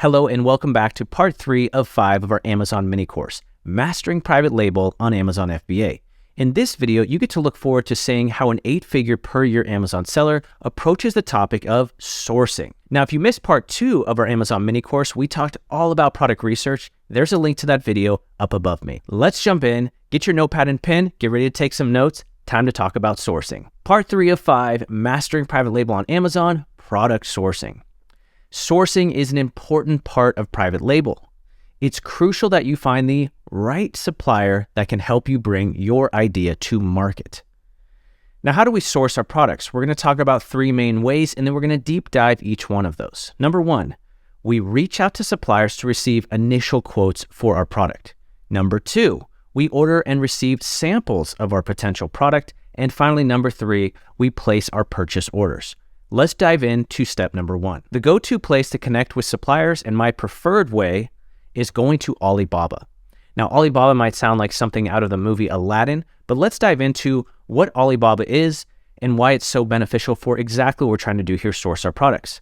Hello and welcome back to part 3 of 5 of our Amazon mini course, Mastering Private Label on Amazon FBA. In this video, you get to look forward to seeing how an 8-figure per year Amazon seller approaches the topic of sourcing. Now, if you missed part 2 of our Amazon mini course, we talked all about product research. There's a link to that video up above me. Let's jump in, get your notepad and pen, get ready to take some notes. Time to talk about sourcing. Part 3 of 5, Mastering Private Label on Amazon, Product Sourcing. Sourcing is an important part of private label. It's crucial that you find the right supplier that can help you bring your idea to market. Now, how do we source our products? We're going to talk about 3 main ways, and then we're going to deep dive each one of those. Number 1, we reach out to suppliers to receive initial quotes for our product. Number 2, we order and receive samples of our potential product. And finally, number 3, we place our purchase orders. Let's dive into step number 1. The go-to place to connect with suppliers, and my preferred way, is going to Alibaba. Now, Alibaba might sound like something out of the movie Aladdin, but let's dive into what Alibaba is and why it's so beneficial for exactly what we're trying to do here, source our products.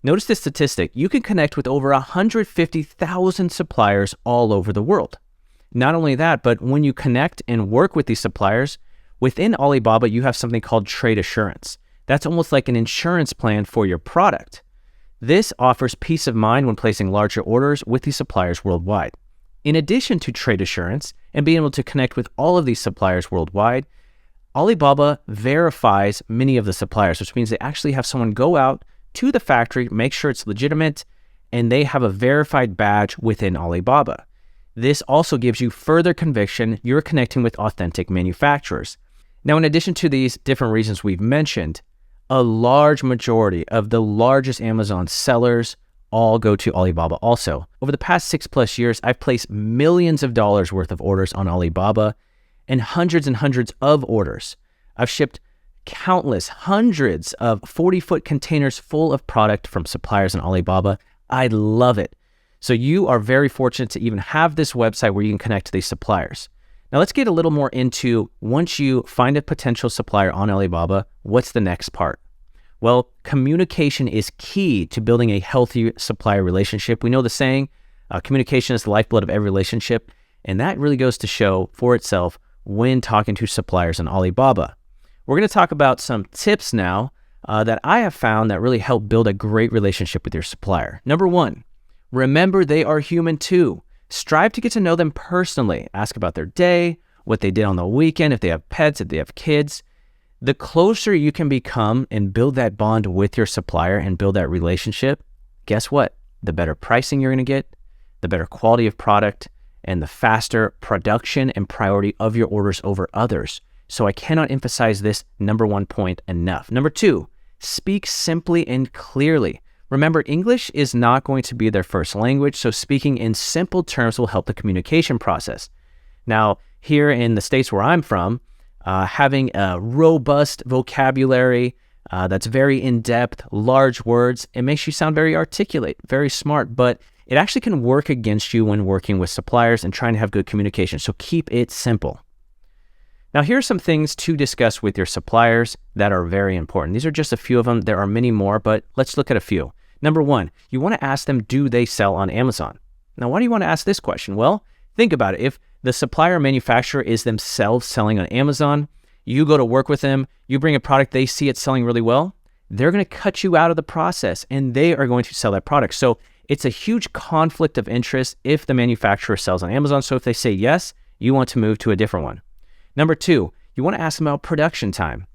Notice this statistic. You can connect with over 150,000 suppliers all over the world. Not only that, but when you connect and work with these suppliers, within Alibaba, you have something called trade assurance. That's almost like an insurance plan for your product. This offers peace of mind when placing larger orders with these suppliers worldwide. In addition to trade assurance and being able to connect with all of these suppliers worldwide, Alibaba verifies many of the suppliers, which means they actually have someone go out to the factory, make sure it's legitimate, and they have a verified badge within Alibaba. This also gives you further conviction you're connecting with authentic manufacturers. Now, in addition to these different reasons we've mentioned, a large majority of the largest Amazon sellers all go to Alibaba also. Over the past 6+ years, I've placed millions of dollars worth of orders on Alibaba and hundreds of orders. I've shipped countless hundreds of 40-foot containers full of product from suppliers on Alibaba. I love it. So you are very fortunate to even have this website where you can connect to these suppliers. Now let's get a little more into, once you find a potential supplier on Alibaba, what's the next part? Well, communication is key to building a healthy supplier relationship. We know the saying, communication is the lifeblood of every relationship, and that really goes to show for itself when talking to suppliers on Alibaba. We're going to talk about some tips now that I have found that really help build a great relationship with your supplier. Number 1, remember they are human too. Strive to get to know them personally. Ask about their day, what they did on the weekend, if they have pets, if they have kids. The closer you can become and build that bond with your supplier and build that relationship, guess what? The better pricing you're going to get, the better quality of product, and the faster production and priority of your orders over others. So I cannot emphasize this number 1 point enough. Number 2, speak simply and clearly. Remember, English is not going to be their first language, so speaking in simple terms will help the communication process. Now, here in the States where I'm from, having a robust vocabulary that's very in-depth, large words, it makes you sound very articulate, very smart, but it actually can work against you when working with suppliers and trying to have good communication, so keep it simple. Now, here are some things to discuss with your suppliers that are very important. These are just a few of them. There are many more, but let's look at a few. Number 1, you want to ask them, do they sell on Amazon? Now, why do you want to ask this question? Well, think about it. If the supplier or manufacturer is themselves selling on Amazon, you go to work with them, you bring a product, they see it selling really well, they're going to cut you out of the process and they are going to sell that product. So it's a huge conflict of interest if the manufacturer sells on Amazon. So if they say yes, you want to move to a different one. Number 2, you want to ask them about production time.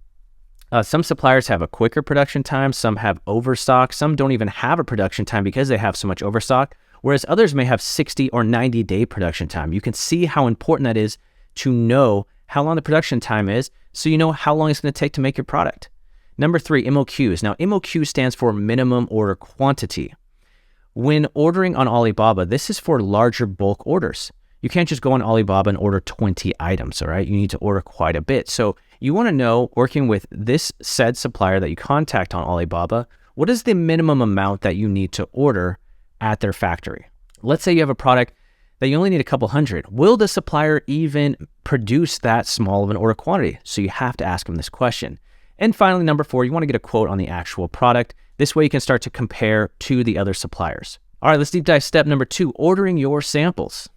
Some suppliers have a quicker production time, some have overstock, some don't even have a production time because they have so much overstock, whereas others may have 60 or 90-day production time. You can see how important that is to know how long the production time is so you know how long it's going to take to make your product. Number 3, MOQs. Now, MOQ stands for minimum order quantity. When ordering on Alibaba, this is for larger bulk orders. You can't just go on Alibaba and order 20 items, all right? You need to order quite a bit. So you want to know, working with this said supplier that you contact on Alibaba, what is the minimum amount that you need to order at their factory? Let's say you have a product that you only need a couple hundred. Will the supplier even produce that small of an order quantity? So you have to ask them this question. And finally, number 4, you want to get a quote on the actual product. This way you can start to compare to the other suppliers. All right, let's deep dive step number 2, ordering your samples.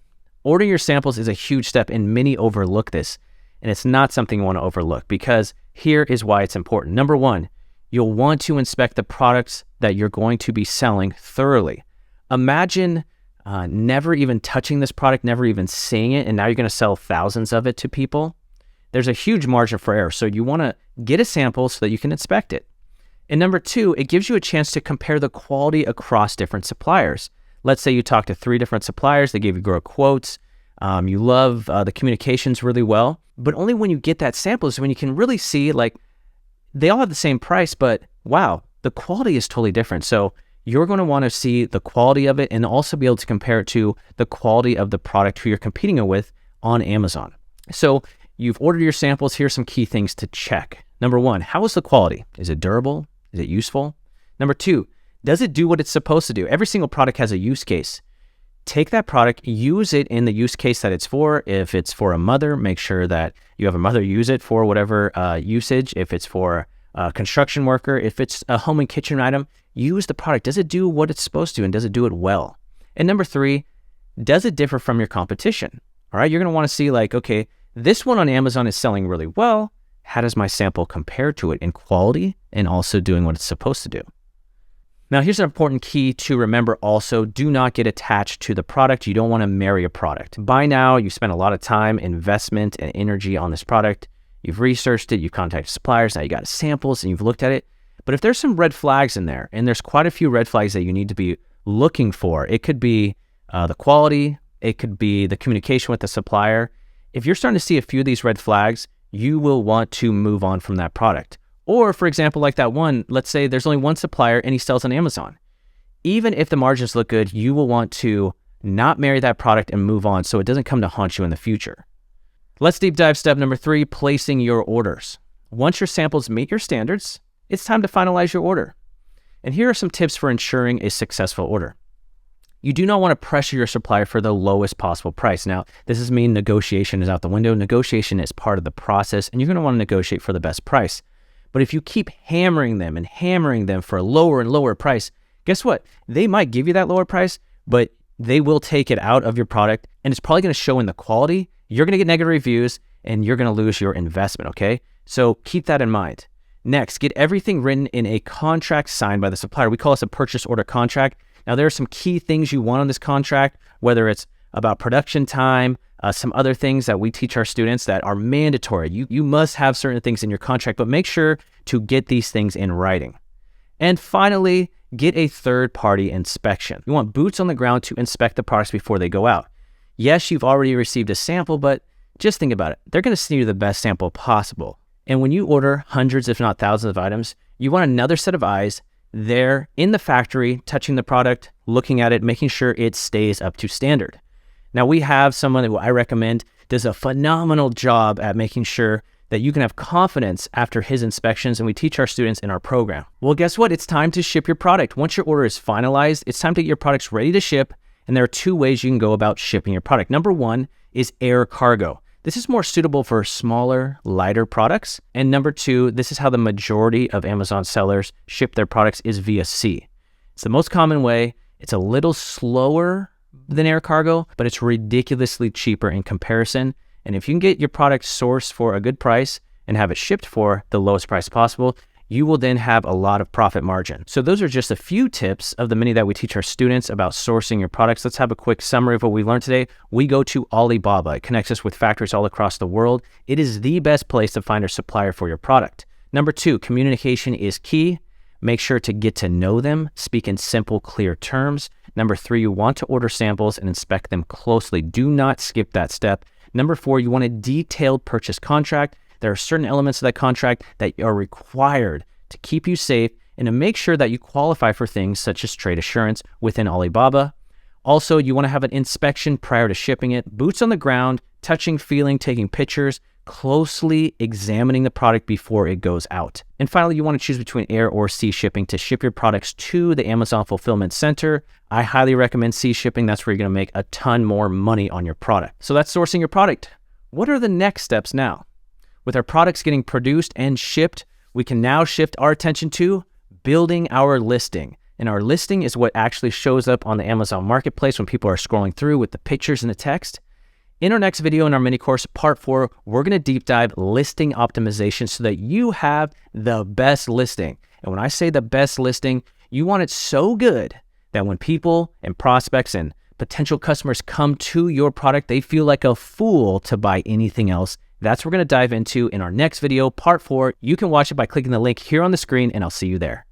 Ordering your samples is a huge step, and many overlook this. And it's not something you want to overlook, because here is why it's important. Number 1, you'll want to inspect the products that you're going to be selling thoroughly. Imagine never even touching this product, never even seeing it, and now you're going to sell thousands of it to people. There's a huge margin for error. So you want to get a sample so that you can inspect it. And number 2, it gives you a chance to compare the quality across different suppliers. Let's say you talk to 3 different suppliers, they gave you great quotes, you love the communications really well, but only when you get that sample is when you can really see, like, they all have the same price, but wow, the quality is totally different. So you're going to want to see the quality of it and also be able to compare it to the quality of the product who you're competing with on Amazon. So you've ordered your samples. Here's some key things to check. Number 1, how is the quality? Is it durable? Is it useful? Number 2, does it do what it's supposed to do? Every single product has a use case. Take that product, use it in the use case that it's for. If it's for a mother, make sure that you have a mother use it for whatever usage. If it's for a construction worker, if it's a home and kitchen item, use the product. Does it do what it's supposed to, and does it do it well? And number 3, does it differ from your competition? All right, you're going to want to see, like, okay, this one on Amazon is selling really well. How does my sample compare to it in quality and also doing what it's supposed to do? Now, here's an important key to remember also. Do not get attached to the product. You don't want to marry a product. By now, you've spent a lot of time, investment, and energy on this product. You've researched it, you've contacted suppliers, now you got samples and you've looked at it. But if there's some red flags in there, and there's quite a few red flags that you need to be looking for, it could be the quality, it could be the communication with the supplier. If you're starting to see a few of these red flags, you will want to move on from that product. Or for example, like that one, let's say there's only one supplier and he sells on Amazon. Even if the margins look good, you will want to not marry that product and move on so it doesn't come to haunt you in the future. Let's deep dive step number 3, placing your orders. Once your samples meet your standards, it's time to finalize your order. And here are some tips for ensuring a successful order. You do not want to pressure your supplier for the lowest possible price. Now, this doesn't mean negotiation is out the window. Negotiation is part of the process, and you're going to want to negotiate for the best price. But if you keep hammering them for a lower and lower price, guess what? They might give you that lower price, but they will take it out of your product, and it's probably going to show in the quality. You're going to get negative reviews, and you're going to lose your investment, okay? So keep that in mind. Next, get everything written in a contract signed by the supplier. We call this a purchase order contract. Now, there are some key things you want on this contract, whether it's about production time, some other things that we teach our students that are mandatory. You must have certain things in your contract, but make sure to get these things in writing. And finally, get a third-party inspection. You want boots on the ground to inspect the products before they go out. Yes, you've already received a sample, but just think about it. They're going to send you the best sample possible. And when you order hundreds, if not thousands of items, you want another set of eyes there in the factory, touching the product, looking at it, making sure it stays up to standard. Now, we have someone who I recommend does a phenomenal job at making sure that you can have confidence after his inspections, and we teach our students in our program. Well, guess what? It's time to ship your product. Once your order is finalized, it's time to get your products ready to ship, and there are 2 ways you can go about shipping your product. Number 1 is air cargo. This is more suitable for smaller, lighter products. And number 2, this is how the majority of Amazon sellers ship their products, is via sea. It's the most common way. It's a little slower than air cargo, but it's ridiculously cheaper in comparison. And if you can get your product sourced for a good price and have it shipped for the lowest price possible, you will then have a lot of profit margin. So those are just a few tips of the many that we teach our students about sourcing your products. Let's have a quick summary of what we learned today. We go to Alibaba. It connects us with factories all across the world. It is the best place to find a supplier for your product. Number 2, communication is key. Make sure to get to know them. Speak in simple, clear terms. Number 3, you want to order samples and inspect them closely. Do not skip that step. Number 4, you want a detailed purchase contract. There are certain elements of that contract that are required to keep you safe and to make sure that you qualify for things such as trade assurance within Alibaba. Also, you want to have an inspection prior to shipping it. Boots on the ground, touching, feeling, taking pictures, closely examining the product before it goes out. And finally, you want to choose between air or sea shipping to ship your products to the Amazon Fulfillment Center. I highly recommend sea shipping. That's where you're going to make a ton more money on your product. So that's sourcing your product. What are the next steps now? With our products getting produced and shipped, we can now shift our attention to building our listing. And our listing is what actually shows up on the Amazon Marketplace when people are scrolling through with the pictures and the text. In our next video in our mini course, part 4, we're going to deep dive listing optimization so that you have the best listing. And when I say the best listing, you want it so good that when people and prospects and potential customers come to your product, they feel like a fool to buy anything else. That's what we're going to dive into in our next video, part 4. You can watch it by clicking the link here on the screen, and I'll see you there.